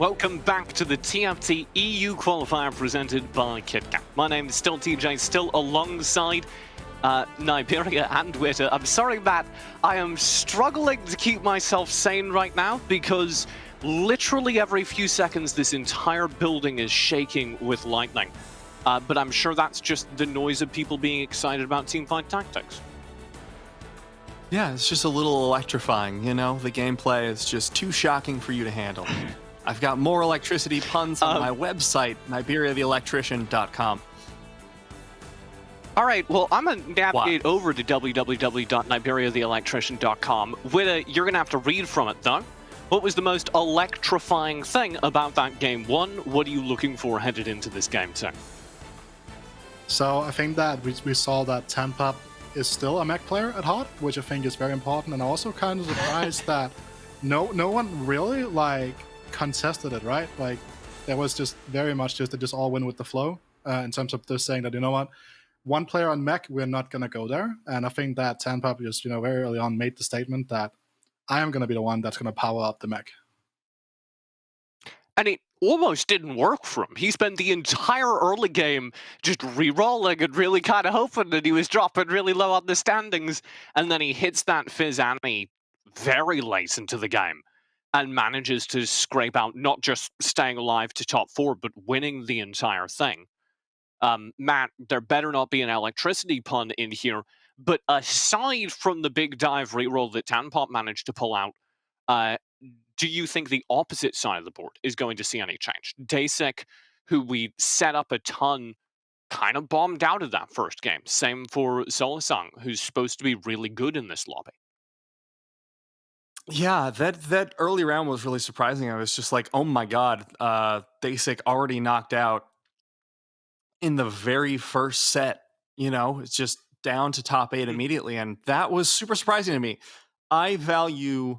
Welcome back to the TFT EU Qualifier presented by KitKat. My name is still TJ, still alongside Niberia and Witter. I'm sorry, Matt, I am struggling to keep myself sane right now because literally every few seconds this entire building is shaking with lightning. But I'm sure that's just the noise of people being excited about TeamFight Tactics. Yeah, it's just a little electrifying, you know? The gameplay is just too shocking for you to handle. I've got more electricity puns on my website, NiberiaTheElectrician.com. All right, well, I'm going to navigate over to www.NiberiaTheElectrician.com. Witter, you're going to have to read from it, though. What was the most electrifying thing about that game one? What are you looking for headed into this game two? So I think that we saw that Tanpap is still a mech player at heart, which I think is very important. And I'm also kind of surprised that no one really contested it, right? Like there was just very much they just all went with the flow in terms of just saying that, you know what, one player on mech, we're not gonna go there. And I think that Tanpap just, very early on made the statement that I am gonna be the one that's gonna power up the mech. And it almost didn't work for him. He spent the entire early game just re-rolling and really kind of hoping that he was dropping really low on the standings. And then he hits that Fizz Annie very late into the game and manages to scrape out not just staying alive to top 4, but winning the entire thing. Matt, there better not be an electricity pun in here, but aside from the big dive reroll that Tanpop managed to pull out, do you think the opposite side of the board is going to see any change? Dasek, who we set up a ton, kind of bombed out of that first game. Same for Solasang, who's supposed to be really good in this lobby. Yeah, that early round was really surprising. I was just like, oh my god, Dasek already knocked out in the very first set. It's just down to top 8 immediately, and that was super surprising to me. I value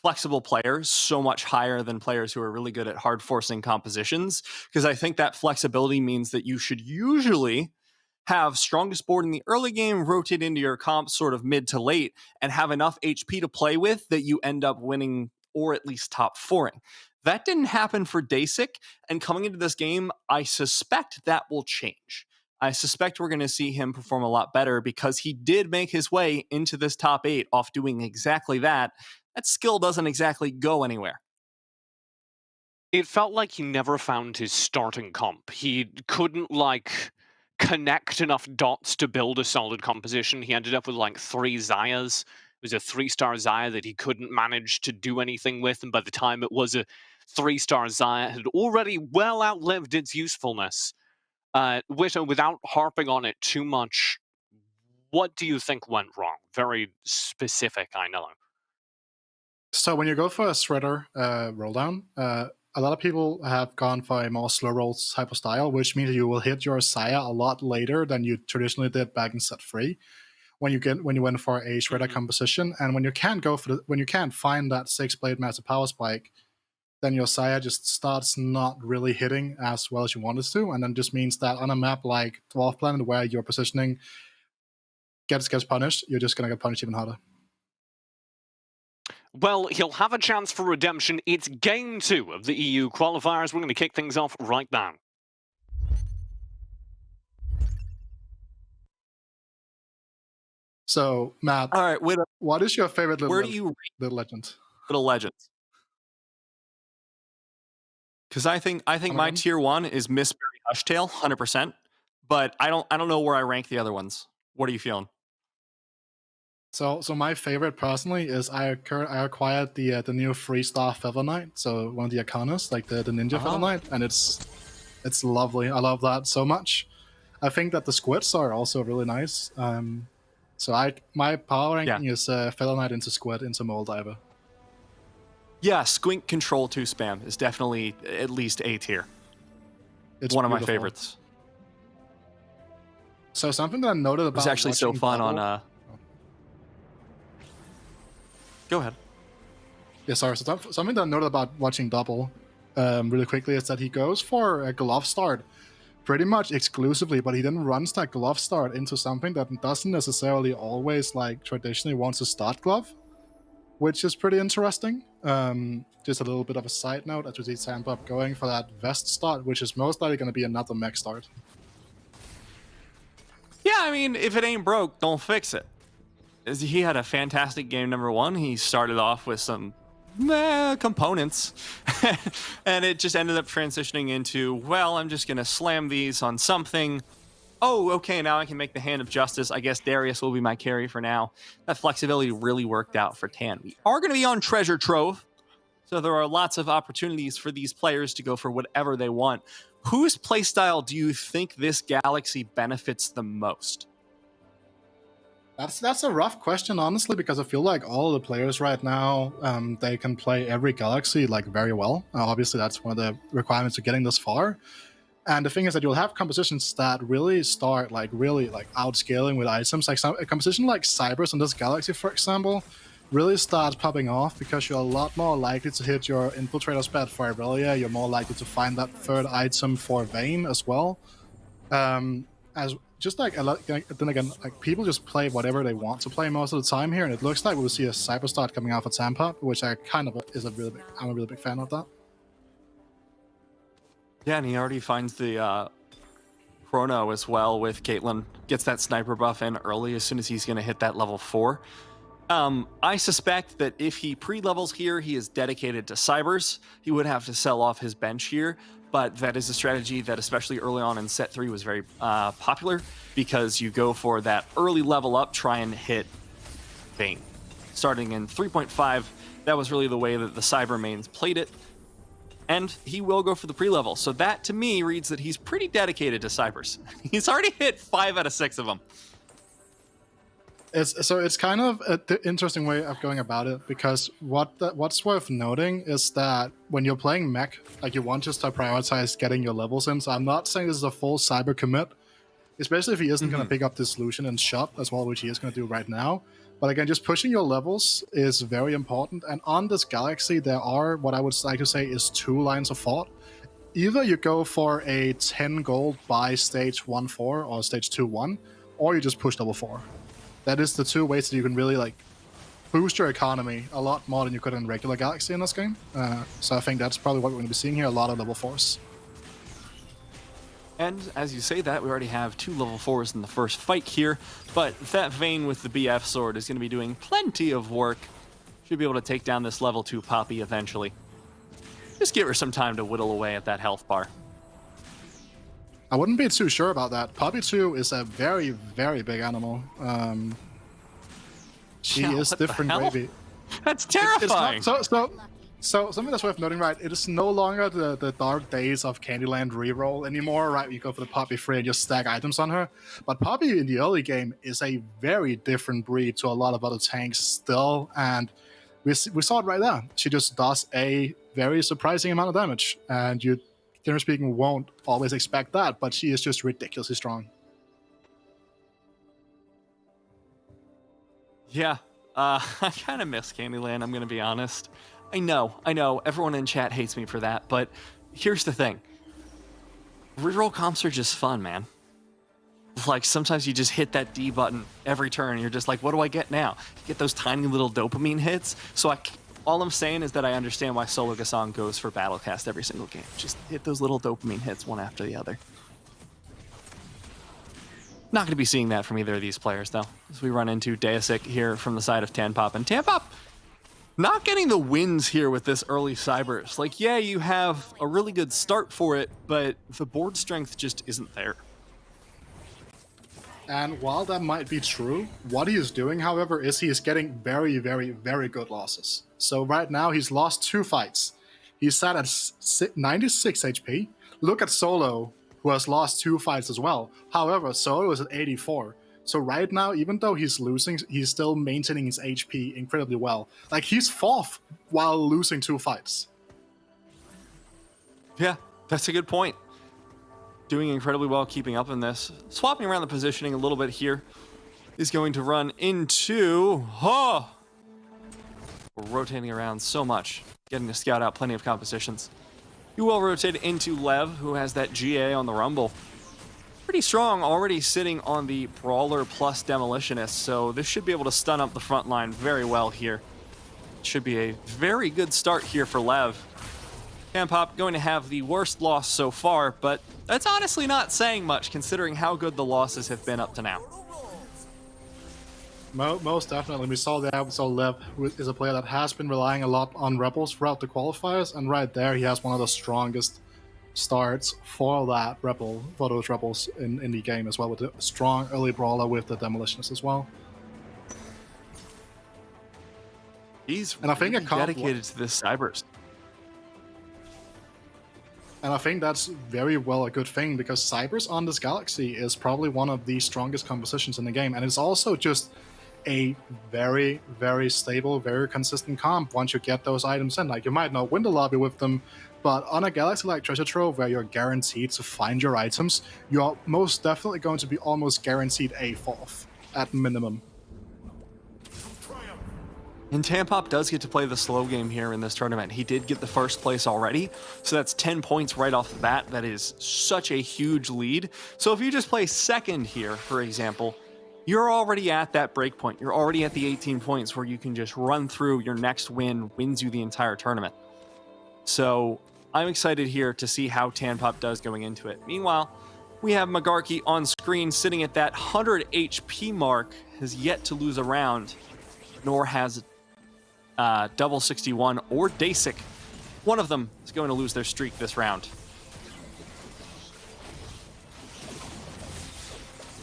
flexible players so much higher than players who are really good at hard forcing compositions, because I think that flexibility means that you should usually have strongest board in the early game, rotate into your comp sort of mid to late, and have enough HP to play with that you end up winning or at least top 4ing. That didn't happen for Dasek, and coming into this game, I suspect that will change. I suspect we're going to see him perform a lot better because he did make his way into this top 8 off doing exactly that. That skill doesn't exactly go anywhere. It felt like he never found his starting comp. He couldn't, connect enough dots to build a solid composition. He ended up with 3 Zayas. It was a 3-star Zaya that he couldn't manage to do anything with, and by the time it was a 3-star Zaya, it had already well outlived its usefulness. Witter, without harping on it too much, what do you think went wrong? Very specific, I know. So when you go for a Shredder roll down, a lot of people have gone for a more slow roll type of style, which means you will hit your Saya a lot later than you traditionally did back in set 3. When you went for a Shredder composition, and when you can't find that 6-blade massive power spike, then your Saya just starts not really hitting as well as you want it to, and then just means that on a map like Dwarf Planet where your positioning gets punished, you're just gonna get punished even harder. Well, he'll have a chance for redemption. It's game 2 of the EU qualifiers. We're going to kick things off right now. So, Matt, all right, what is your favorite where do you rate Little Legend? Little Legends? Because I think my tier 1 is Miss Berry Hushtail, 100%. But I don't know where I rank the other ones. What are you feeling? So my favorite personally is I acquired the new 3-star Feather Knight, so one of the Arcanas, like the Ninja Feather Knight, and it's lovely. I love that so much. I think that the squids are also really nice. So my power ranking is Feather Knight into Squid into Moldiver. Yeah, Squink Control 2 spam is definitely at least A tier. It's one of my favorites. So something that I noted about it was actually so fun on Go ahead. Yeah, sorry. So something that I noted about watching Double really quickly is that he goes for a glove start pretty much exclusively, but he then runs that glove start into something that doesn't necessarily always traditionally wants to start glove. which is pretty interesting. Just a little bit of a side note, as we see Sandpop going for that vest start, which is most likely going to be another mech start. Yeah, I mean, if it ain't broke, don't fix it. He had a fantastic game number one. He started off with some components, and it just ended up transitioning into, well, I'm just going to slam these on something. Oh, okay, now I can make the Hand of Justice. I guess Darius will be my carry for now. That flexibility really worked out for Tan. We are going to be on Treasure Trove, so there are lots of opportunities for these players to go for whatever they want. Whose playstyle do you think this Galaxy benefits the most? That's a rough question, honestly, because I feel like all of the players right now, they can play every Galaxy like very well. Obviously, that's one of the requirements of getting this far. And the thing is that you'll have compositions that really start really outscaling with items. Like a composition like Cybers in this Galaxy, for example, really starts popping off because you're a lot more likely to hit your Infiltrator's bed for Aurelia. You're more likely to find that third item for Vayne as well. As just like a lot, then again, like people just play whatever they want to play most of the time here, and it looks like we'll see a Cyber start coming out for Tampop, which I'm a really big fan of that. Yeah, and he already finds the Chrono as well with Caitlyn. Gets that sniper buff in early as soon as he's going to hit that level 4. I suspect that if he pre-levels here, he is dedicated to Cybers. He would have to sell off his bench here, but that is a strategy that especially early on in set 3 was very popular, because you go for that early level up, try and hit Vayne. Starting in 3.5, that was really the way that the Cyber mains played it. And he will go for the pre-level. So that, to me, reads that he's pretty dedicated to Cybers. He's already hit 5 out of 6 of them. It's kind of an interesting way of going about it, because what's worth noting is that when you're playing mech, like, you want just to prioritize getting your levels in. So I'm not saying this is a full Cyber commit, especially if he isn't going to pick up this solution and shot as well, which he is going to do right now. But again, just pushing your levels is very important. And on this Galaxy, there are what I would like to say is 2 lines of thought. Either you go for a 10 gold by stage 1-4 or stage 2-1, or you just push level 4. That is the 2 ways that you can really like boost your economy a lot more than you could in regular Galaxy in this game. So I think that's probably what we're going to be seeing here, a lot of level 4s. And as you say that, we already have 2 level 4s in the first fight here, but that Vayne with the BF sword is going to be doing plenty of work. Should be able to take down this level 2 Poppy eventually. Just give her some time to whittle away at that health bar. I wouldn't be too sure about that. Poppy 2 is a very, very big animal. She is different gravy. That's terrifying! So something that's worth noting, right? It is no longer the dark days of Candyland reroll anymore, right? You go for the Poppy free and just stack items on her. But Poppy in the early game is a very different breed to a lot of other tanks still, and we saw it right there. She just does a very surprising amount of damage, and you, generally speaking, won't always expect that, but she is just ridiculously strong. Yeah, I kind of miss Candyland, I'm going to be honest. I know, everyone in chat hates me for that, but here's the thing. Reroll comps are just fun, man. Like, sometimes you just hit that D button every turn, and you're just like, what do I get now? You get those tiny little dopamine hits. So all I'm saying is that I understand why Solo Gasong goes for Battlecast every single game. Just hit those little dopamine hits one after the other. Not going to be seeing that from either of these players, though, as we run into Deisic here from the side of Tanpop. And Tanpop not getting the wins here with this early Cybers. Like, yeah, you have a really good start for it, but the board strength just isn't there. And while that might be true, what he is doing, however, is he is getting very, very, very good losses. So right now, he's lost 2 fights. He's sat at 96 HP. Look at Solo, who has lost 2 fights as well. However, Solo is at 84. So right now, even though he's losing, he's still maintaining his HP incredibly well. Like, he's 4th while losing 2 fights. Yeah, that's a good point. Doing incredibly well keeping up in this. Swapping around the positioning a little bit here. Is going to run into... Oh! We're rotating around so much. Getting to scout out plenty of compositions. You will rotate into Lev, who has that GA on the Rumble. Pretty strong, already sitting on the Brawler plus Demolitionist, so this should be able to stun up the front line very well here. Should be a very good start here for Lev. TanPop going to have the worst loss so far, but that's honestly not saying much considering how good the losses have been up to now. Most definitely. We saw that. We saw Lev is a player that has been relying a lot on Rebels throughout the qualifiers, and right there he has one of the strongest starts for those Rebels in the game as well, with a strong early brawler with the Demolitionists as well. He's and I think really dedicated to this Cybers. And I think that's very well a good thing, because Cybers on this Galaxy is probably one of the strongest compositions in the game, and it's also just a very, very stable, very consistent comp once you get those items in. Like, you might not win the lobby with them, but on a Galaxy like Treasure Trove, where you're guaranteed to find your items, you're most definitely going to be almost guaranteed a 4th at minimum. And TanPop does get to play the slow game here in this tournament. He did get the first place already, so that's 10 points right off the bat. That is such a huge lead. So if you just play second here, for example, you're already at that break point. You're already at the 18 points where you can just run through. Your next win wins you the entire tournament. So I'm excited here to see how TanPop does going into it. Meanwhile, we have Magarki on screen sitting at that 100 HP mark, has yet to lose a round, nor has Double 61 or Dasik. One of them is going to lose their streak this round.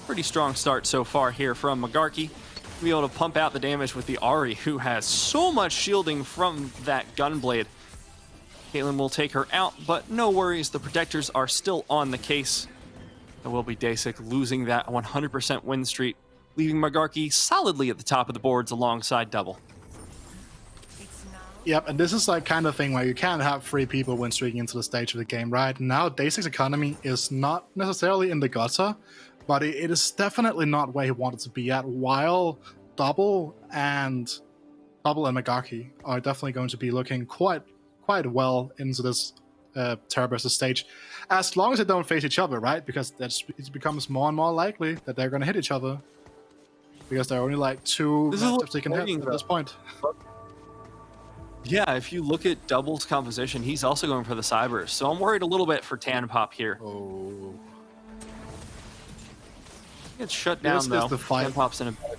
Pretty strong start so far here from Magarki. Be able to pump out the damage with the Ahri, who has so much shielding from that Gunblade. Caitlyn will take her out, but no worries, the protectors are still on the case. There will be Dasik losing that 100% win streak, leaving Magarki solidly at the top of the boards alongside Double. Yep, and this is like kind of thing where you can't have 3 people win streaking into the stage of the game, right? Now, Dasik's economy is not necessarily in the gutter, but it is definitely not where he wanted to be at, while Double and Magarki are definitely going to be looking quite well into this Terra versus stage, as long as they don't face each other, right? Because it becomes more and more likely that they're going to hit each other, because there are only like 2 matchups they can hit at this point. Yeah, if you look at Double's composition, he's also going for the Cybers, so I'm worried a little bit for TanPop here. Oh. Gets shut down though. TanPop's in a bad.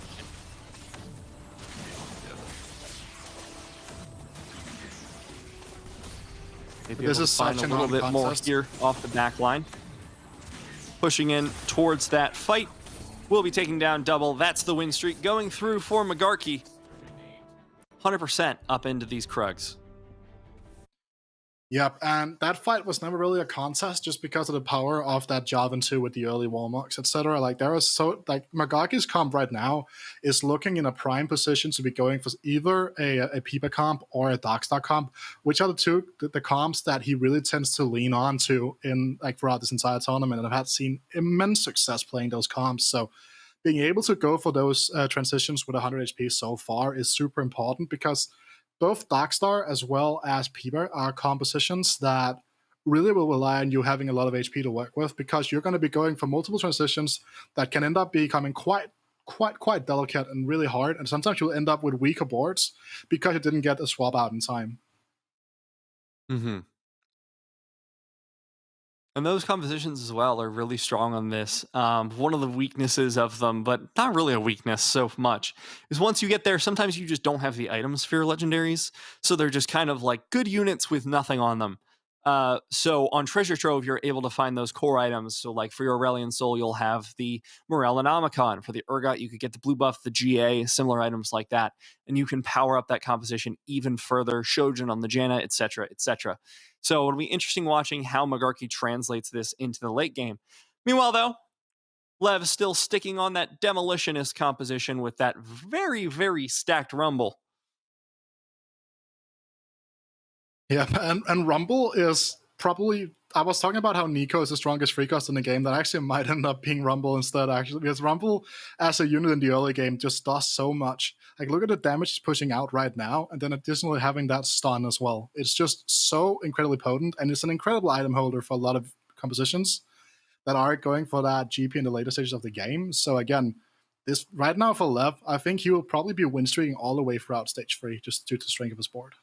Maybe this is find such a little bit more here off the back line. Pushing in towards that fight. We'll be taking down Double. That's the win streak going through for Magarki. 100% up into these Krugs. Yep, and that fight was never really a contest just because of the power of that Javan 2 with the early Warmocks, etc. Like, there was Magarki's comp right now is looking in a prime position to be going for either a Peeper comp or a Darkstar comp, which are the comps that he really tends to lean on to in throughout this entire tournament, and I've had seen immense success playing those comps. So being able to go for those transitions with 100 HP so far is super important, because both Darkstar as well as Peeper are compositions that really will rely on you having a lot of HP to work with, because you're going to be going for multiple transitions that can end up becoming quite delicate and really hard, and sometimes you'll end up with weaker boards because you didn't get a swap out in time. Mm-hmm. And those compositions as well are really strong on this. One of the weaknesses of them, but not really a weakness so much, is once you get there, sometimes you just don't have the items for your legendaries. So they're just kind of like good units with nothing on them. So on Treasure Trove, you're able to find those core items. So like for your Aurelion Soul, you'll have the Morellonomicon. For the Urgot, you could get the blue buff, the GA, similar items like that. And you can power up that composition even further. Shojin on the Janna, etc., etc. So it'll be interesting watching how Magarki translates this into the late game. Meanwhile, though, Lev still sticking on that Demolitionist composition with that very, very stacked Rumble. Yeah, and Rumble is probably... I was talking about how Nico is the strongest free cost in the game. That actually might end up being Rumble instead, actually, because Rumble as a unit in the early game just does so much. Like, look at the damage he's pushing out right now, and then additionally having that stun as well. It's just so incredibly potent, and it's an incredible item holder for a lot of compositions that are going for that GP in the later stages of the game. So again, this right now for Lev, I think he will probably be win streaking all the way throughout stage 3, just due to the strength of his board.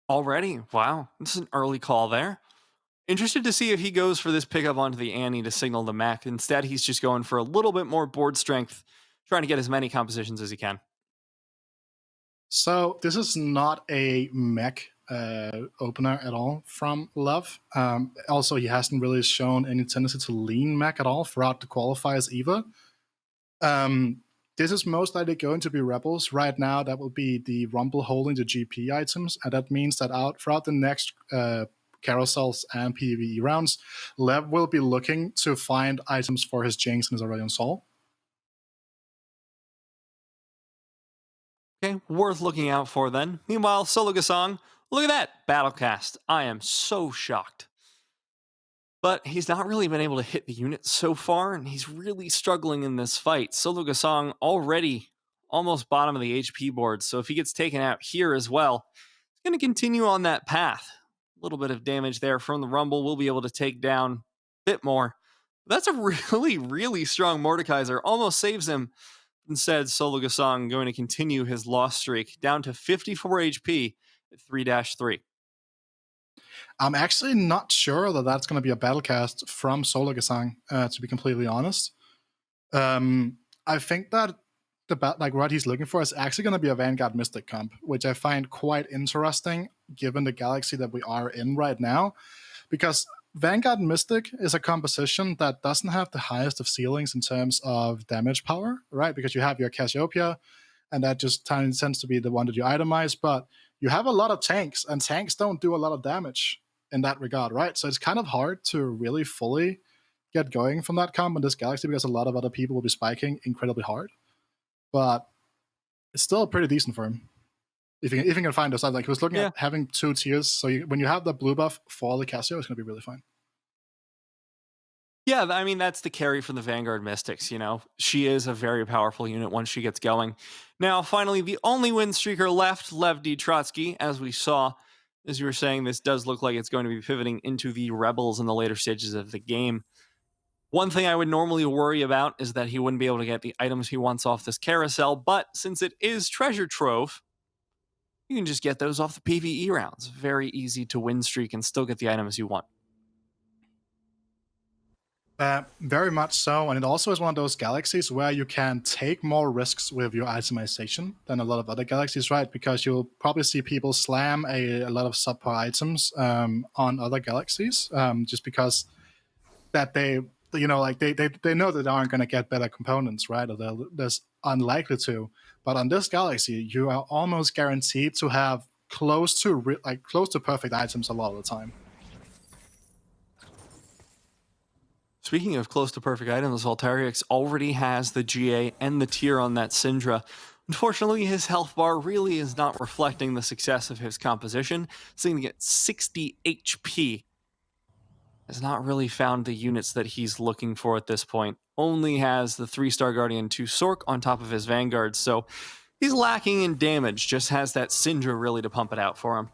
Already? Wow. This is an early call there. Interested to see if he goes for this pickup onto the Annie to signal the mech. Instead, he's just going for a little bit more board strength, trying to get as many compositions as he can. So this is not a mech opener at all from Love. Also, he hasn't really shown any tendency to lean mech at all throughout the qualifiers either. This is most likely going to be Rebels. Right now, that will be the Rumble holding the GP items, and that means that throughout the next carousels and PvE rounds, Lev will be looking to find items for his Jinx and his Aurelion Sol. Okay, worth looking out for then. Meanwhile, Solo Gasong, look at that Battlecast. I am so shocked. But he's not really been able to hit the unit so far, and he's really struggling in this fight. Solo Gasong already almost bottom of the HP board, so if he gets taken out here as well, he's going to continue on that path. A little bit of damage there from the Rumble. We'll be able to take down a bit more. That's a really, really strong Mordekaiser. Almost saves him. Instead, Solo Gasong going to continue his loss streak down to 54 HP at 3-3. I'm actually not sure that that's going to be a battlecast from Solo Gasang, to be completely honest. I think that what he's looking for is actually going to be a Vanguard Mystic comp, which I find quite interesting given the galaxy that we are in right now, because Vanguard Mystic is a composition that doesn't have the highest of ceilings in terms of damage power, right? Because you have your Cassiopeia, and that just tends to be the one that you itemize, but you have a lot of tanks, and tanks don't do a lot of damage in that regard, right? So it's kind of hard to really fully get going from that comp in this galaxy because a lot of other people will be spiking incredibly hard. But it's still pretty decent for him. If you can find those, like he was looking at having 2 tiers, so when you have the blue buff for the Cassio, it's going to be really fine. Yeah, I mean, that's the carry for the Vanguard Mystics, you know. She is a very powerful unit once she gets going. Now, finally, the only win streaker left, Lev D. Trotsky, as we saw. As you were saying, this does look like it's going to be pivoting into the Rebels in the later stages of the game. One thing I would normally worry about is that he wouldn't be able to get the items he wants off this carousel, but since it is Treasure Trove, you can just get those off the PvE rounds. Very easy to win streak and still get the items you want. Very much so, and it also is one of those galaxies where you can take more risks with your itemization than a lot of other galaxies, right? Because you'll probably see people slam a lot of subpar items on other galaxies, just because that they know that they aren't going to get better components, right? Or they're unlikely to. But on this galaxy, you are almost guaranteed to have close to perfect items a lot of the time. Speaking of close to perfect items, Voltairix already has the GA and the tier on that Syndra. Unfortunately, his health bar really is not reflecting the success of his composition, sitting at 60 HP. Has not really found the units that he's looking for at this point. Only has the 3-star Guardian 2 Sork on top of his Vanguard, so he's lacking in damage, just has that Syndra really to pump it out for him.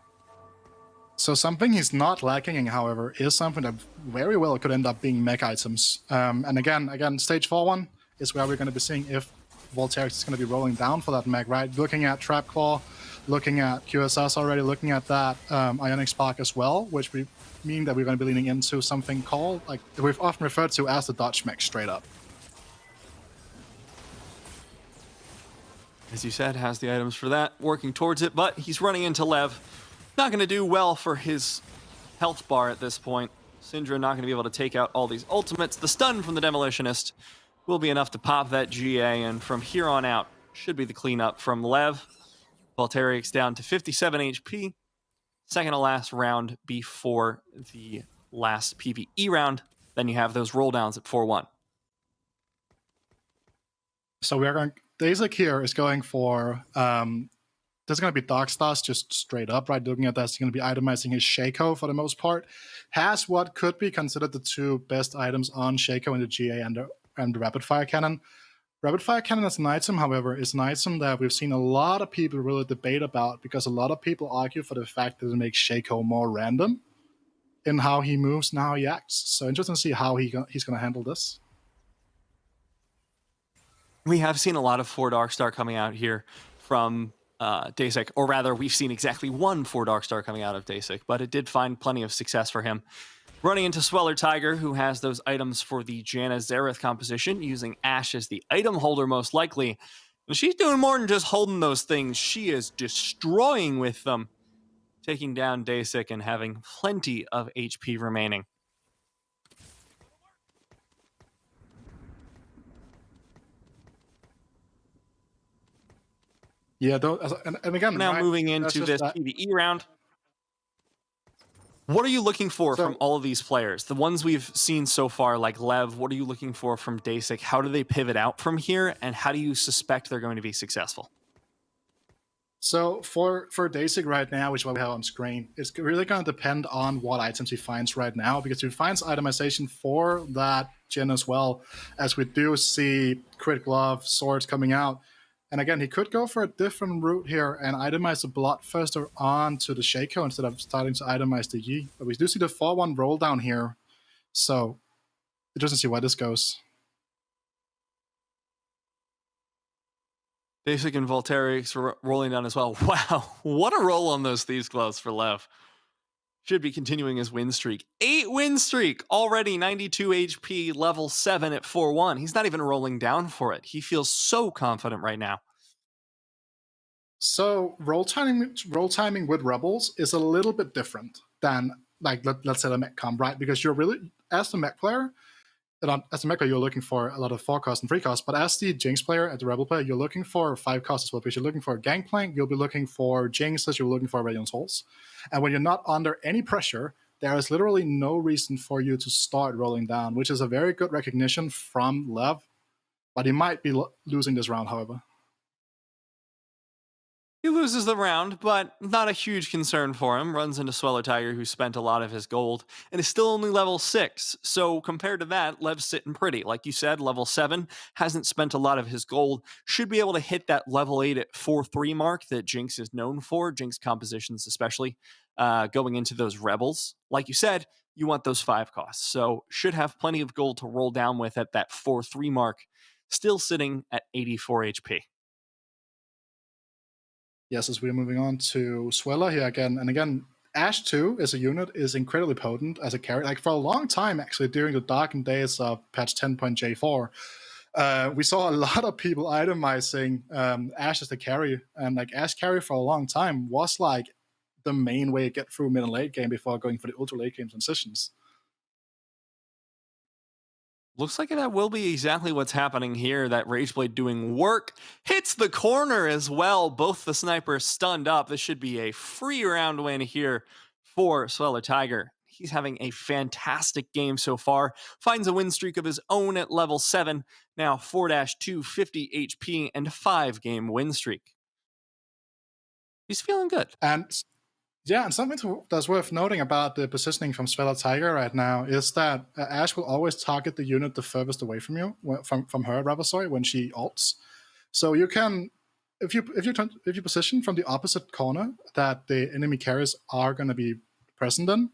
So something he's not lacking in, however, is something that very well could end up being mech items. And again, stage 4-1 is where we're going to be seeing if Voltairix is going to be rolling down for that mech, right? Looking at Trap Claw, looking at QSS already, looking at that Ionic Spark as well, which we mean that we're going to be leaning into something called, like we've often referred to as the Dodge mech straight up. As you said, has the items for that, working towards it, but he's running into Lev. Not going to do well for his health bar at this point. Syndra not going to be able to take out all these ultimates. The stun from the Demolitionist will be enough to pop that GA, and from here on out, should be the cleanup from Lev. Voltairix down to 57 HP. Second to last round before the last PvE round. Then you have those roll downs at 4-1. So we're going. Daisek here is going for. There's going to be Dark Stars just straight up, right? Looking at that, he's going to be itemizing his Shaco for the most part. Has what could be considered the 2 best items on Shaco in the GA and the Rapid Fire Cannon. Rapid Fire Cannon as an item, however, is an item that we've seen a lot of people really debate about because a lot of people argue for the fact that it makes Shaco more random in how he moves and how he acts. So interesting to see how he's going to handle this. We have seen a lot of 4 Darkstar coming out here from Dasik, or rather, we've seen exactly 1 4 Darkstar coming out of Dasik, but it did find plenty of success for him. Running into Sweller Tiger, who has those items for the Janna Zareth composition, using Ashe as the item holder most likely. And she's doing more than just holding those things. She is destroying with them, taking down Dasik and having plenty of HP remaining. Yeah, and again, Now right, moving into this PvE round. What are you looking for from all of these players? The ones we've seen so far, like Lev, what are you looking for from Dasik? How do they pivot out from here? And how do you suspect they're going to be successful? So for Dasik right now, which is what we have on screen, it's really going to depend on what items he finds right now, because if he finds itemization for that gen as well, as we do see Crit Glove, Swords coming out. And again, he could go for a different route here and itemize the Bloodthirster onto the Shaco instead of starting to itemize the Yi. But we do see the 4-1 roll down here, so it doesn't see where this goes. Dasik and Voltairix rolling down as well. Wow, what a roll on those Thieves' Gloves for Lev. Should be continuing his win streak. 8 win streak, already 92 HP, level 7 at 4-1. He's not even rolling down for it. He feels so confident right now. So roll timing with Rebels is a little bit different than, like, let's say the mech comp, right? Because you're really, as the mech player, you're looking for a lot of 4 cost and 3 cost, but as the Jinx player, as the Rebel player, you're looking for 5 costs as well, because you're looking for Gangplank, you'll be looking for Jinxes, you're looking for Radiant Souls. And when you're not under any pressure, there is literally no reason for you to start rolling down, which is a very good recognition from Lev, but he might be losing this round, however. He loses the round, but not a huge concern for him. Runs into Sweller Tiger, who spent a lot of his gold, and is still only level 6. So compared to that, Lev's sitting pretty. Like you said, level 7, hasn't spent a lot of his gold. Should be able to hit that level 8 at 4-3 mark that Jinx is known for, Jinx compositions especially, going into those Rebels. Like you said, you want those 5 costs. So should have plenty of gold to roll down with at that 4-3 mark. Still sitting at 84 HP. Yes, as we're moving on to Sweller here again. And again, Ashe 2 as a unit is incredibly potent as a carry. Like, for a long time, actually, during the darkened days of patch 10.j4, we saw a lot of people itemizing Ashe as the carry. And like, Ashe carry for a long time was like the main way to get through mid and late game before going for the ultra late game transitions. Looks like that will be exactly what's happening here. That Rageblade doing work. Hits the corner as well. Both the snipers stunned up. This should be a free round win here for Sweller Tiger. He's having a fantastic game so far. Finds a win streak of his own at level 7. Now 4-2, 50 HP, and 5-game win streak. He's feeling good. And yeah, and something that's worth noting about the positioning from Sweller Tiger right now is that Ashe will always target the unit the furthest away from you, from her, rather, sorry, when she ults. So you can, if you position from the opposite corner that the enemy carriers are going to be present in,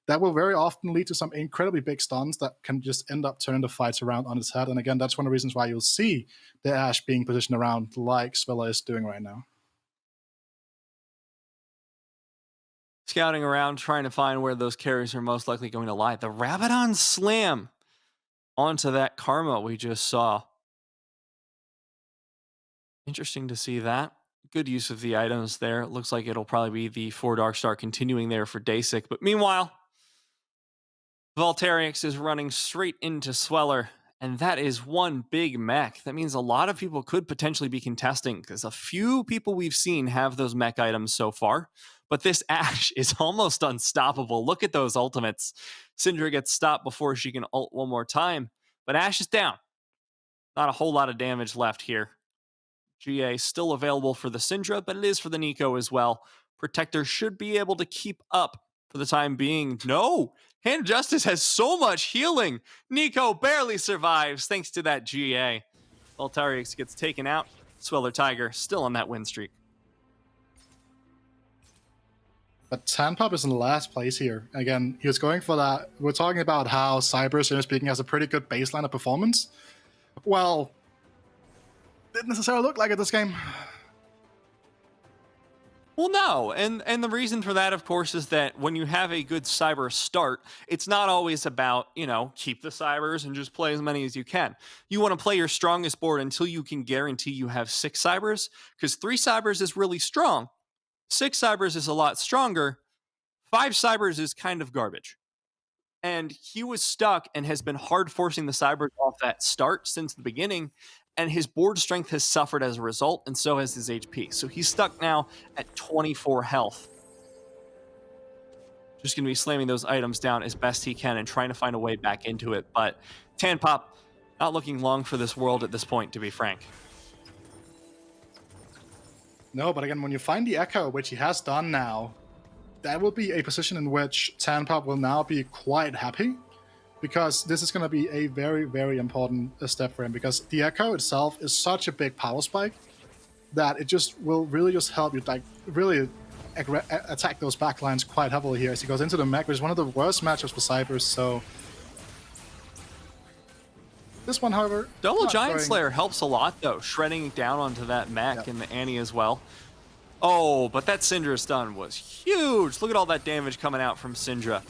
that will very often lead to some incredibly big stuns that can just end up turning the fights around on its head. And again, that's one of the reasons why you'll see the Ashe being positioned around like Sweller is doing right now. Scouting around, trying to find where those carries are most likely going to lie. The Rabadon slam onto that Karma we just saw. Interesting to see that. Good use of the items there. It looks like it'll probably be the 4 Darkstar continuing there for Dasik. But meanwhile, Voltairix is running straight into Sweller. And that is one big mech. That means a lot of people could potentially be contesting, because a few people we've seen have those mech items so far. But this Ashe is almost unstoppable. Look at those ultimates. Syndra gets stopped before she can ult one more time. But Ashe is down. Not a whole lot of damage left here. GA still available for the Syndra, but it is for the Nico as well. Protector should be able to keep up for the time being. No! Hand of Justice has so much healing. Nico barely survives thanks to that GA. Voltairix gets taken out. Sweller Tiger still on that win streak. But Tanpop is in last place here. Again, he was going for that. We're talking about how Cyber, generally speaking, has a pretty good baseline of performance. Well, didn't necessarily look like it this game. Well, no, and the reason for that, of course, is that when you have a good cyber start, it's not always about, keep the cybers and just play as many as you can. You want to play your strongest board until you can guarantee you have 6 cybers, because 3 cybers is really strong. 6 cybers is a lot stronger. 5 cybers is kind of garbage. And he was stuck and has been hard forcing the cybers off that start since the beginning. And his board strength has suffered as a result, and so has his HP. So he's stuck now at 24 health. Just going to be slamming those items down as best he can and trying to find a way back into it. But TanPop, not looking long for this world at this point, to be frank. No, but again, when you find the Echo, which he has done now, that will be a position in which TanPop will now be quite happy, because this is going to be a very, very important step for him, because the Echo itself is such a big power spike that it just will really just help you like really attack those backlines quite heavily here as he goes into the mech, which is one of the worst matchups for Cybers. So this one, however, Double Giant Slayer helps a lot though, shredding down onto that mech and the Annie as well. Oh, but that Syndra stun was huge. Look at all that damage coming out from Syndra.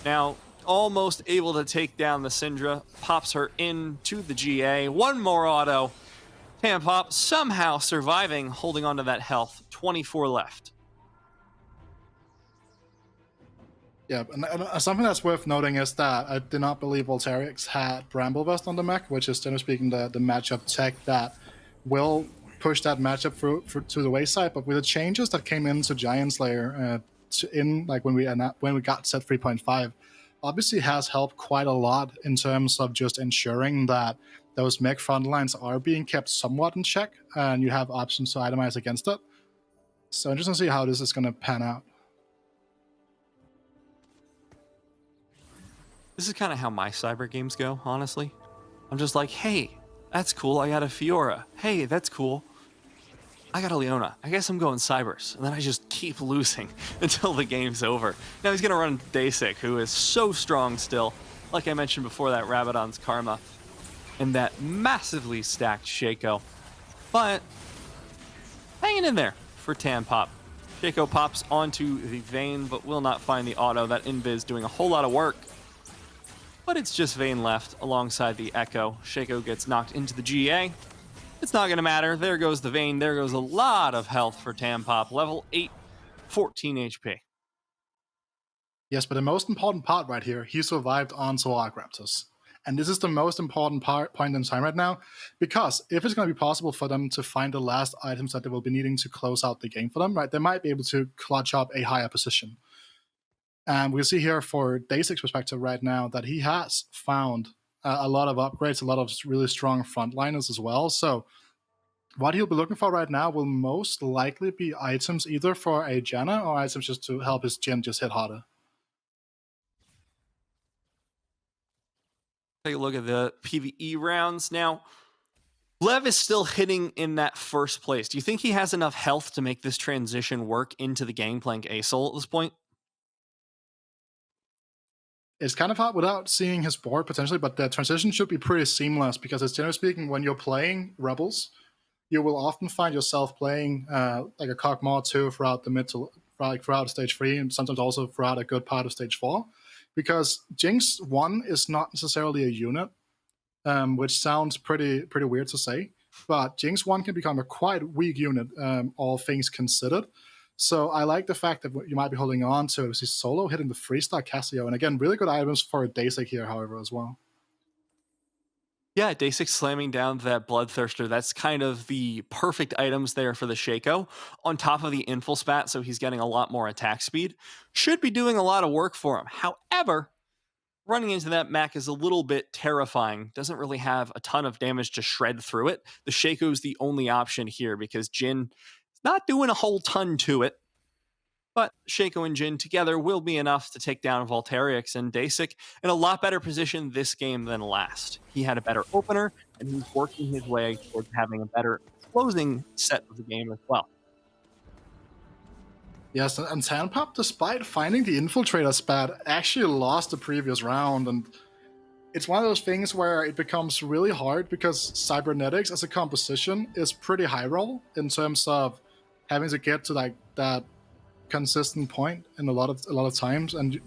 Now, almost able to take down the Syndra, pops her into the GA. One more auto. TanPop somehow surviving, holding on to that health. 24 left. Yeah, and something that's worth noting is that I did not believe Volterix had Bramble Vest on the mech, which is, generally speaking, the matchup tech that will push that matchup through to the wayside. But with the changes that came into Giant Slayer when we got set 3.5, obviously has helped quite a lot in terms of just ensuring that those mech front lines are being kept somewhat in check, and you have options to itemize against it. So interesting to see how this is going to pan out. This is kind of how my cyber games go, honestly. I'm just like, hey, that's cool, I got a Fiora. Hey, that's cool, I got a Leona. I guess I'm going cybers. And then I just keep losing until the game's over. Now he's going to run Dasik, who is so strong still. Like I mentioned before, that Rabadon's Karma. And that massively stacked Shaco. But hanging in there for TanPop. Shaco pops onto the Vayne, but will not find the auto. That Invis doing a whole lot of work. But it's just Vayne left alongside the Echo. Shaco gets knocked into the GA. It's not going to matter. There goes the Vayne. There goes a lot of health for TanPop. Level 8, 14 HP. Yes, but the most important part right here, he survived onto Arc Raptors. And this is the most important point in time right now, because if it's going to be possible for them to find the last items that they will be needing to close out the game for them, right, they might be able to clutch up a higher position. And we see here for Dasik's perspective right now that he has found a lot of upgrades, a lot of really strong frontliners as well. So what he'll be looking for right now will most likely be items either for a Janna or items just to help his Jhin just hit harder. Take a look at the PvE rounds. Now, Lev is still hitting in that first place. Do you think he has enough health to make this transition work into the Gangplank Asol at this point? It's kind of hard without seeing his board potentially, but the transition should be pretty seamless, because it's generally speaking, when you're playing Rebels, you will often find yourself playing like a Cogmore 2 throughout the throughout stage 3, and sometimes also throughout a good part of stage 4. Because Jinx 1 is not necessarily a unit, which sounds pretty weird to say, but Jinx 1 can become a quite weak unit, all things considered. So I like the fact that you might be holding on to is solo hitting the 3-star Cassio, and again, really good items for a Dasik here, however, as well. Yeah, Dasik slamming down that Bloodthirster. That's kind of the perfect items there for the Shaco. On top of the Infil Spat, so he's getting a lot more attack speed. Should be doing a lot of work for him. However, running into that mech is a little bit terrifying. Doesn't really have a ton of damage to shred through it. The Shaco is the only option here because Jhin is not doing a whole ton to it. But Shaco and Jhin together will be enough to take down Volterix, and Dasik in a lot better position this game than last. He had a better opener, and he's working his way towards having a better closing set of the game as well. Yes, and TanPop, despite finding the Infiltrator spat, actually lost the previous round, and it's one of those things where it becomes really hard because cybernetics as a composition is pretty high roll in terms of having to get to like that consistent point in a lot of times, and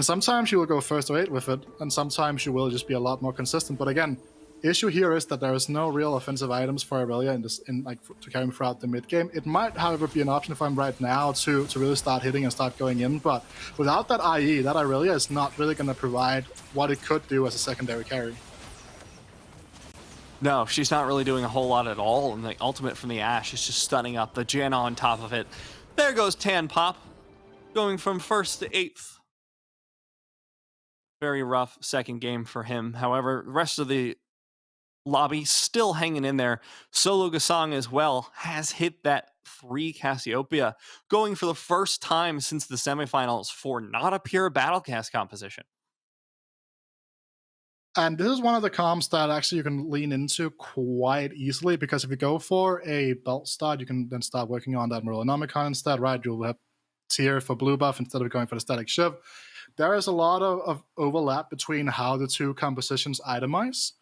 sometimes you will go first to 8 with it, and sometimes you will just be a lot more consistent. But again, issue here is that there is no real offensive items for Aurelia to carry him throughout the mid game. It might, however, be an option if I'm right now to really start hitting and start going in, but without that IE, that Aurelia is not really going to provide what it could do as a secondary carry. No, she's not really doing a whole lot at all, and the ultimate from the Ashe is just stunning up the Janna on top of it. There goes Tan Pop, going from 1st to 8th. Very rough second game for him. However, the rest of the lobby still hanging in there. Solo Gasang as well has hit that 3 Cassiopeia, going for the first time since the semifinals for not a pure Battlecast composition. And this is one of the comps that actually you can lean into quite easily, because if you go for a belt start, you can then start working on that Morellonomicon instead, right? You'll have tier for blue buff instead of going for the static shiv. There is a lot of overlap between how the two compositions itemize,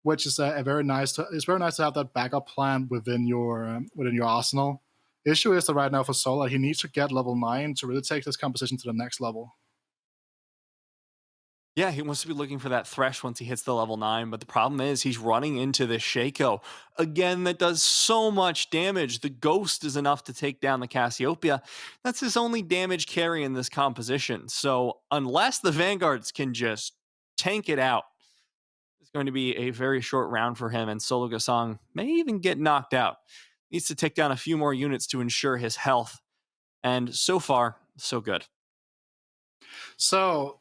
which is very nice to have that backup plan within your arsenal. Issue is that right now for Solar, he needs to get level 9 to really take this composition to the next level. Yeah, he wants to be looking for that thresh once he hits the level 9, but the problem is he's running into this Shaco. Again, that does so much damage. The Ghost is enough to take down the Cassiopeia. That's his only damage carry in this composition. So unless the Vanguards can just tank it out, it's going to be a very short round for him, and Solo Gasang may even get knocked out. Needs to take down a few more units to ensure his health. And so far, so good. So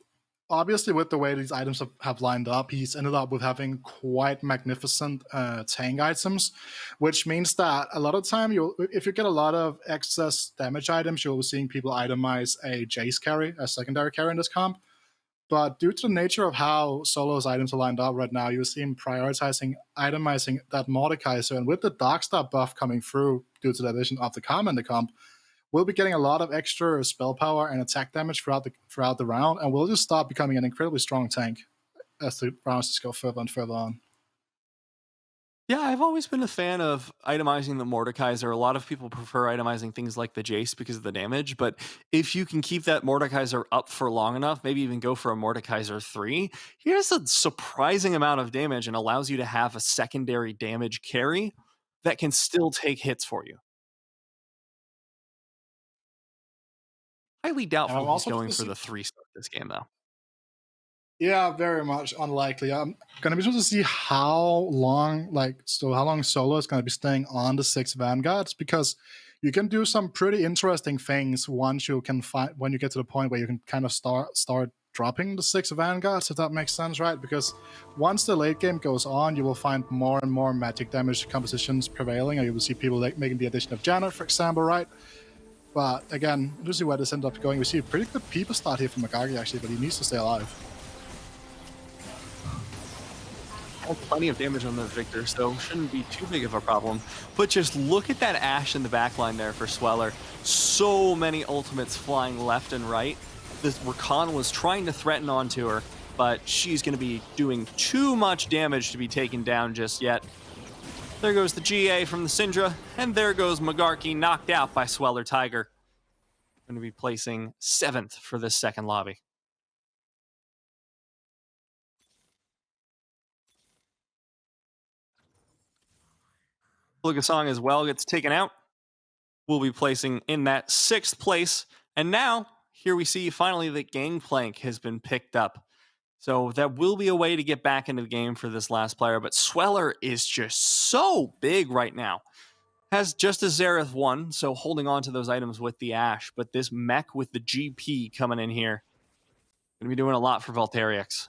obviously, with the way these items have lined up, he's ended up with having quite magnificent tank items, which means that a lot of time, if you get a lot of excess damage items, you'll be seeing people itemize a Jace carry, a secondary carry in this comp. But due to the nature of how Solo's items are lined up right now, you see him itemizing that Mordekaiser, and with the Darkstar buff coming through due to the addition of the Karma in the comp, we'll be getting a lot of extra spell power and attack damage throughout the round, and we'll just start becoming an incredibly strong tank as the rounds just go further and further on. Yeah, I've always been a fan of itemizing the Mordekaiser. A lot of people prefer itemizing things like the Jace because of the damage, but if you can keep that Mordekaiser up for long enough, maybe even go for a Mordekaiser 3, he has a surprising amount of damage and allows you to have a secondary damage carry that can still take hits for you. Highly doubtful he's going for the 3-star this game, though. Yeah, very much unlikely. I'm going to be able to see how long Solo is going to be staying on the 6 Vanguards, because you can do some pretty interesting things when you get to the point where you can kind of start dropping the 6 Vanguards, if that makes sense, right? Because once the late game goes on, you will find more and more magic damage compositions prevailing, and you will see people making the addition of Janet, for example, right? But again, we'll see where this ends up going. We see a pretty good people start here from Magagi, actually, but he needs to stay alive. Plenty of damage on the Victor, so shouldn't be too big of a problem. But just look at that Ashe in the backline there for Sweller. So many ultimates flying left and right. This Rakan was trying to threaten onto her, but she's going to be doing too much damage to be taken down just yet. There goes the GA from the Syndra, and there goes Magarki, knocked out by Sweller Tiger. Going to be placing 7th for this second lobby. Lugasong as well gets taken out. We'll be placing in that 6th place. And now, here we see finally that Gangplank has been picked up. So that will be a way to get back into the game for this last player. But Sweller is just so big right now. Has just a Xerath 1, so holding on to those items with the Ashe. But this mech with the GP coming in here, going to be doing a lot for Volterix.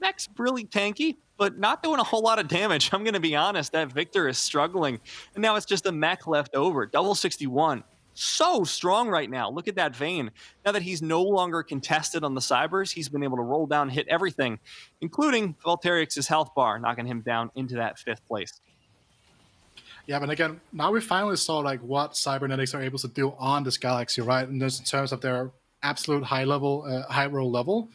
Mech's really tanky, but not doing a whole lot of damage. I'm going to be honest, that Victor is struggling. And now it's just a mech left over. Double 61. So strong right now. Look at that Vayne. Now that he's no longer contested on the Cybers, he's been able to roll down, hit everything, including Volterix's health bar, knocking him down into that 5th place. Yeah, but again, now we finally saw like what cybernetics are able to do on this galaxy, right? And just in terms of their absolute high level, high roll level.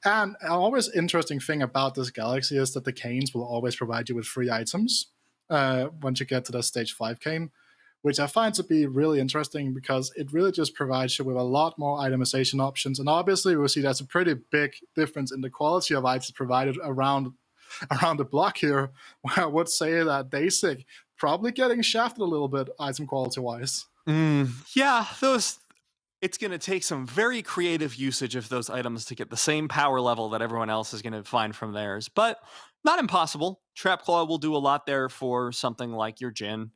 And an always interesting thing about this galaxy is that the canes will always provide you with free items once you get to the stage 5 cane, which I find to be really interesting because it really just provides you with a lot more itemization options. And obviously, we'll see that's a pretty big difference in the quality of items provided around the block here, where I would say that basic probably getting shafted a little bit item quality wise. Yeah, it's going to take some very creative usage of those items to get the same power level that everyone else is going to find from theirs, but not impossible. Trap Claw will do a lot there for something like your Jin.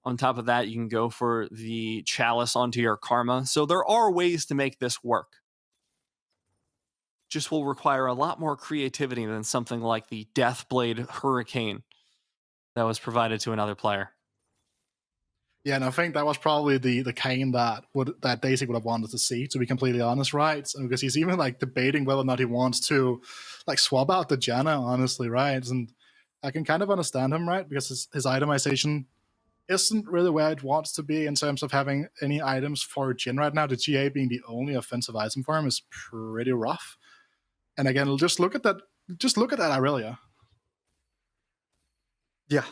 On top of that, you can go for the Chalice onto your Karma. So there are ways to make this work. Just will require a lot more creativity than something like the Deathblade Hurricane that was provided to another player. Yeah, and I think that was probably the cane that Daisy would have wanted to see, to be completely honest, right? And because he's even like debating whether or not he wants to like swap out the Janna, honestly, right? And I can kind of understand him, right? Because his itemization isn't really where it wants to be in terms of having any items for Jin right now. The GA being the only offensive item for him is pretty rough. And again, just look at that. Just look at that Aurelia. Yeah,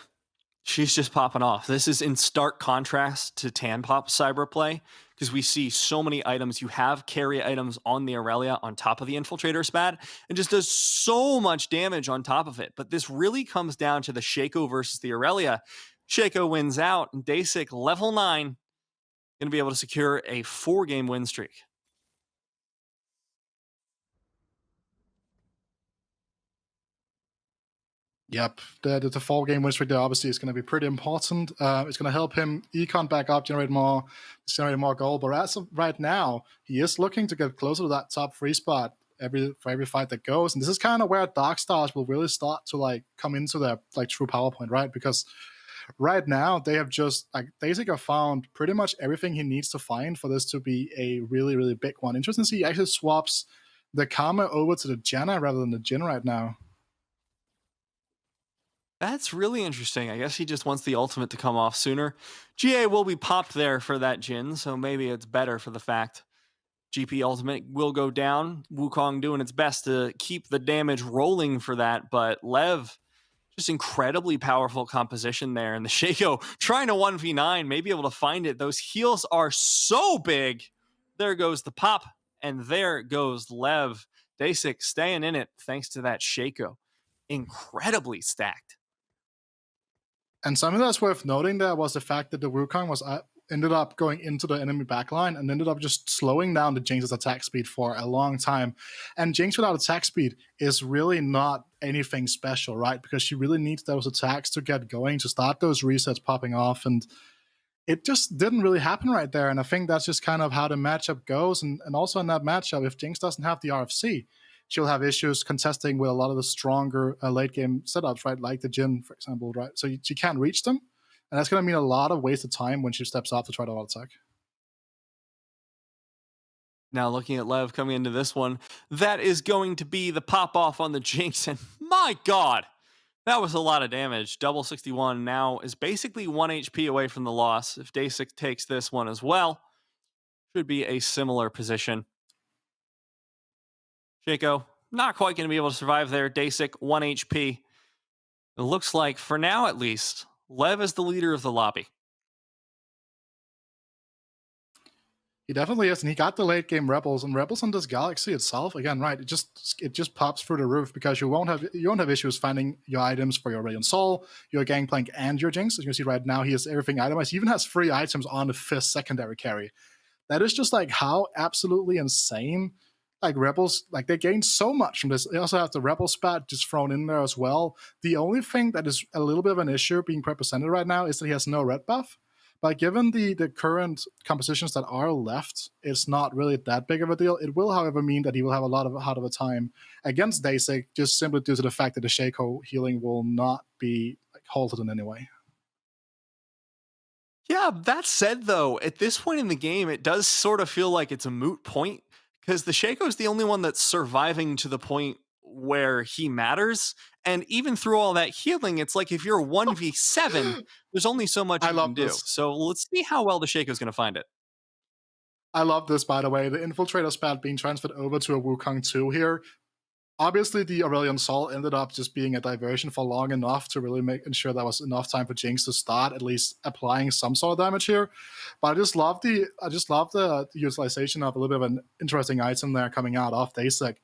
she's just popping off. This is in stark contrast to Tanpop Cyberplay, because we see so many items. You have carry items on the Aurelia on top of the Infiltrator Spad, and just does so much damage on top of it. But this really comes down to the Shaco versus the Aurelia. Shaco wins out, and Dasic, level 9, going to be able to secure a 4-game win streak. Yep, the 4-game win streak there obviously is going to be pretty important. It's going to help him econ back up, generate more gold. But as of right now, he is looking to get closer to that top 3 spot for every fight that goes. And this is kind of where Dark Stars will really start to like come into their like true PowerPoint, right? Because right now they have just like basically found pretty much everything he needs to find for this to be a really, really big one. Interesting to see he actually swaps the Karma over to the Janna rather than the Jin right now. That's really interesting. I guess he just wants the ultimate to come off sooner. GA will be popped there for that Jin, so maybe it's better for the fact GP ultimate will go down. Wukong doing its best to keep the damage rolling for that, but Lev, just incredibly powerful composition there. And the Shaco trying to 1v9, maybe able to find it. Those heals are so big. There goes the pop, and there goes Lev. Dasic staying in it thanks to that Shaco. Incredibly stacked. And something that's worth noting there was the fact that the Wukong was ended up going into the enemy backline and ended up just slowing down the Jinx's attack speed for a long time. And Jinx without attack speed is really not anything special, right? Because she really needs those attacks to get going, to start those resets popping off. And it just didn't really happen right there. And I think that's just kind of how the matchup goes. And also in that matchup, if Jinx doesn't have the RFC, she'll have issues contesting with a lot of the stronger late game setups, right? Like the Jin, for example, right? So she can't reach them. And that's going to mean a lot of wasted time when she steps off to try to auto-attack. Now looking at Lev coming into this one, that is going to be the pop-off on the Jinx. And my God, that was a lot of damage. Double 61 now is basically 1 HP away from the loss. If Dasic takes this one as well, should be a similar position. Shaco, not quite going to be able to survive there. Dasic, 1 HP. It looks like, for now at least, Lev is the leader of the lobby. He definitely is, and he got the late game Rebels, and Rebels on this Galaxy itself, again, right? It just pops through the roof because you won't have issues finding your items for your Radiant Soul, your Gangplank, and your Jinx. As you can see right now, he has everything itemized. He even has 3 items on the 5th secondary carry. That is just like how absolutely insane. Like Rebels, like they gain so much from this. They also have the Rebel spat just thrown in there as well. The only thing that is a little bit of an issue being represented right now is that he has no red buff. But given the current compositions that are left, it's not really that big of a deal. It will, however, mean that he will have a lot of hard of a time against Dasic, just simply due to the fact that the Shaco healing will not be like halted in any way. Yeah, that said, though, at this point in the game, it does sort of feel like it's a moot point because the Shaco is the only one that's surviving to the point where he matters. And even through all that healing, it's like if you're 1v7, there's only so much I you can love do. this. So let's see how well the Shaco's going to find it. I love this, by the way. The Infiltrator spat being transferred over to a Wukong 2 here. Obviously, the Aurelion Sol ended up just being a diversion for long enough to really ensure that was enough time for Jinx to start at least applying some sort of damage here. But I just love the utilization of a little bit of an interesting item there coming out of Dasek.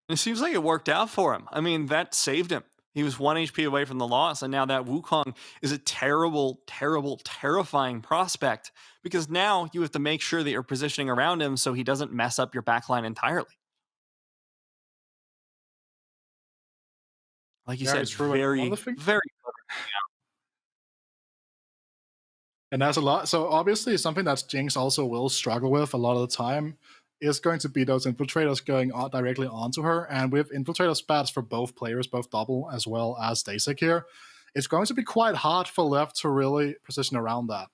It seems like it worked out for him. I mean, that saved him. He was 1 HP away from the loss, and now that Wukong is a terrible, terrible, terrifying prospect because now you have to make sure that you're positioning around him so he doesn't mess up your backline entirely. Like you said, very, very And that's a lot. So obviously something that Jinx also will struggle with a lot of the time is going to be those infiltrators going directly onto her. And with infiltrator spats for both players, both double as well as Dasek here, it's going to be quite hard for Lev to really position around that.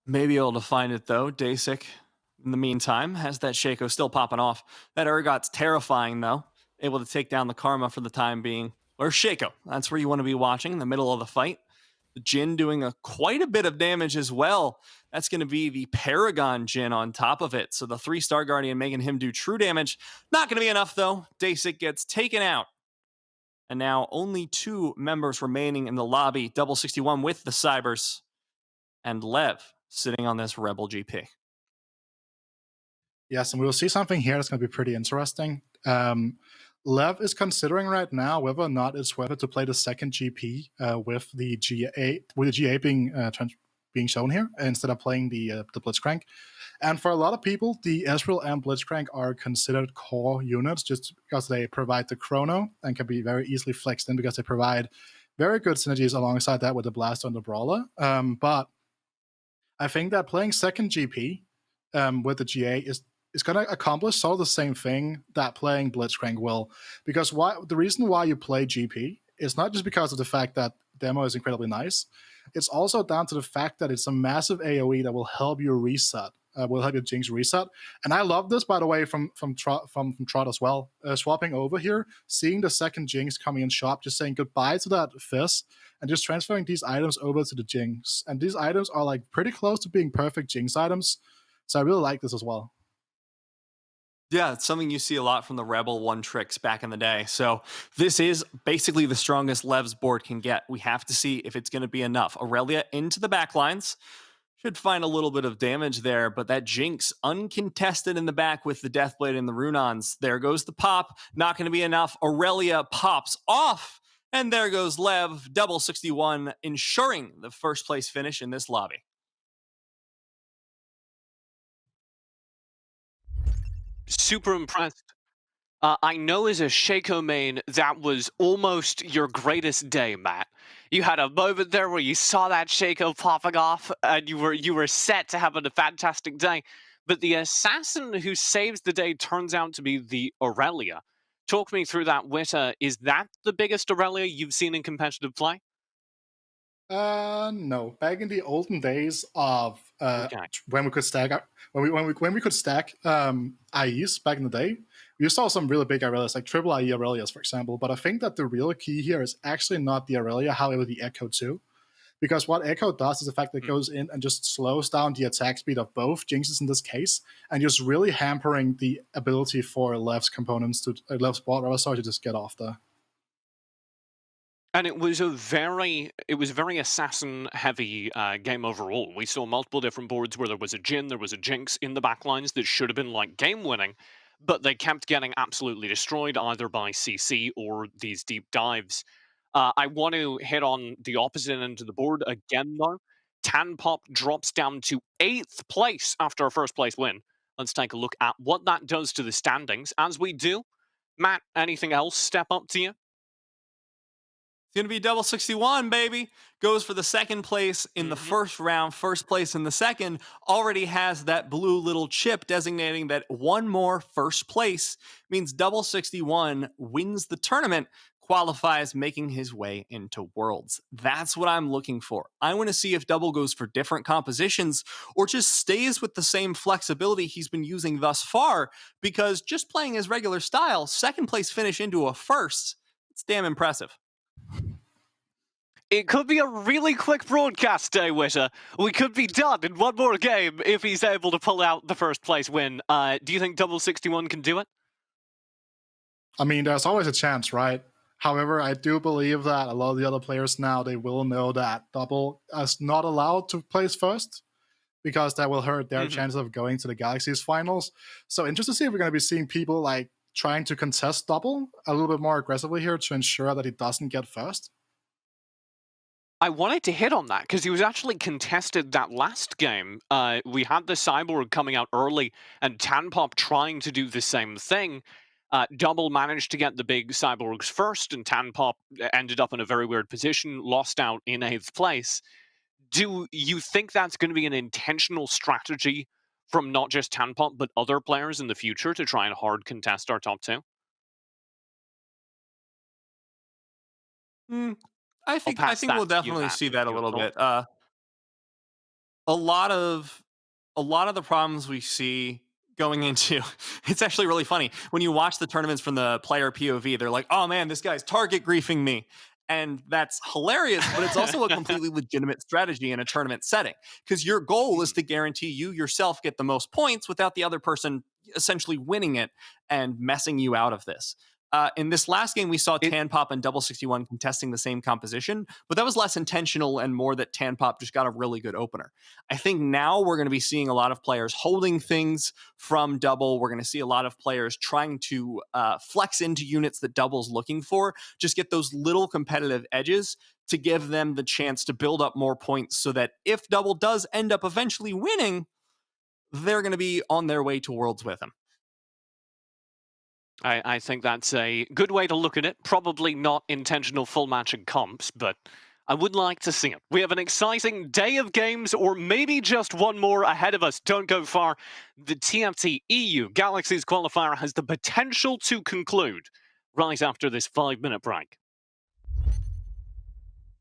Maybe able to find it though. Dasek, in the meantime, has that Shaco still popping off. That Urgot's terrifying though. Able to take down the Karma for the time being. Or Shaco. That's where you want to be watching in the middle of the fight. The Jhin doing quite a bit of damage as well. That's going to be the Paragon Jhin on top of it. So the 3-star Guardian making him do true damage. Not going to be enough though. Dasek gets taken out. And now only 2 members remaining in the lobby. Double 61 with the Cybers. And Lev sitting on this Rebel GP. Yes, and we'll see something here that's going to be pretty interesting. Lev is considering right now whether or not it's worth it to play the second GP with the GA being shown here instead of playing the Blitzcrank. And for a lot of people, the Ezreal and Blitzcrank are considered core units just because they provide the chrono and can be very easily flexed in because they provide very good synergies alongside that with the Blaster and the Brawler. But I think that playing second GP with the GA is going to accomplish sort of the same thing that playing Blitzcrank will. Because the reason why you play GP is not just because of the fact that demo is incredibly nice. It's also down to the fact that it's a massive AoE that will help you reset, will help your Jinx reset. And I love this, by the way, from Trot as well. Swapping over here, seeing the second Jinx coming in shop, just saying goodbye to that Fizz, and just transferring these items over to the Jinx. And these items are like pretty close to being perfect Jinx items. So I really like this as well. Yeah, it's something you see a lot from the Rebel one tricks back in the day. So this is basically the strongest Lev's board can get. We have to see if it's going to be enough. Aurelia into the backlines. Should find a little bit of damage there, but that Jinx uncontested in the back with the Deathblade and the Runons. There goes the pop. Not going to be enough. Aurelia pops off. And there goes Lev, double 61, ensuring the first place finish in this lobby. Super impressed. I know as a Shaco main, that was almost your greatest day, Matt. You had a moment there where you saw that Shaco popping off, and you were set to have a fantastic day. But the assassin who saves the day turns out to be the Aurelia. Talk me through that, Witter. Is that the biggest Aurelia you've seen in competitive play? No. Back in the olden days of when we could stack when we could stack IEs back in the day, we saw some really big Aurelias, like triple IE Aurelias, for example. But I think that the real key here is actually not the Aurelia, however, the Echo too. Because what Echo does is the fact that it goes in and just slows down the attack speed of both Jinxes in this case, and just really hampering the ability for Lev's components to Lev's bot to just get off there. And it was very assassin heavy game overall. We saw multiple different boards where there was a Jhin, there was a Jinx in the backlines that should have been like game winning, but they kept getting absolutely destroyed either by CC or these deep dives. I want to hit on the opposite end of the board again though. Tanpop drops down to 8th place after a first place win. Let's take a look at what that does to the standings. As we do, Matt, anything else step up to you? It's going to be double 61, baby. Goes for the second place in the first round, first place in the second. Already has that blue little chip designating that one more first place means double 61 wins the tournament. qualifies, making his way into Worlds. That's what I'm looking for. I want to see if Double goes for different compositions or just stays with the same flexibility he's been using thus far, because just playing his regular style, second place finish into a first, it's damn impressive. It could be a really quick broadcast day, Witter. We could be done in one more game if he's able to pull out the first place win. Do you think Double 61 can do it? I mean, there's always a chance, right? However, I do believe that a lot of the other players now, they will know that Double is not allowed to place first, because that will hurt their chances of going to the Galaxies finals. So interested to see if we're going to be seeing people like trying to contest Double a little bit more aggressively here to ensure that he doesn't get first. I wanted to hit on that because he was actually contested that last game. We had the Cyborg coming out early and Tanpop trying to do the same thing. Double managed to get the big Cyborgs first, and Tanpop ended up in a very weird position, lost out in 8th place. Do you think that's going to be an intentional strategy from not just Tanpop, but other players in the future to try and hard contest our top 2? I think we'll definitely see that a little bit. A lot of the problems we see going into it's actually really funny when you watch the tournaments from the player POV. They're like, "Oh man, this guy's target griefing me," and that's hilarious. But it's also a completely legitimate strategy in a tournament setting, because your goal is to guarantee you yourself get the most points without the other person essentially winning it and messing you out of this. In this last game, we saw Tanpop and Double 61 contesting the same composition, but that was less intentional and more that Tanpop just got a really good opener. I think now we're going to be seeing a lot of players holding things from Double. We're going to see a lot of players trying to flex into units that Double's looking for, just get those little competitive edges to give them the chance to build up more points so that if Double does end up eventually winning, they're going to be on their way to Worlds with him. I think that's a good way to look at it. Probably not intentional full matching comps, but I would like to see it. We have an exciting day of games, or maybe just one more ahead of us. Don't go far. The TFT EU Galaxies qualifier has the potential to conclude right after this 5-minute break.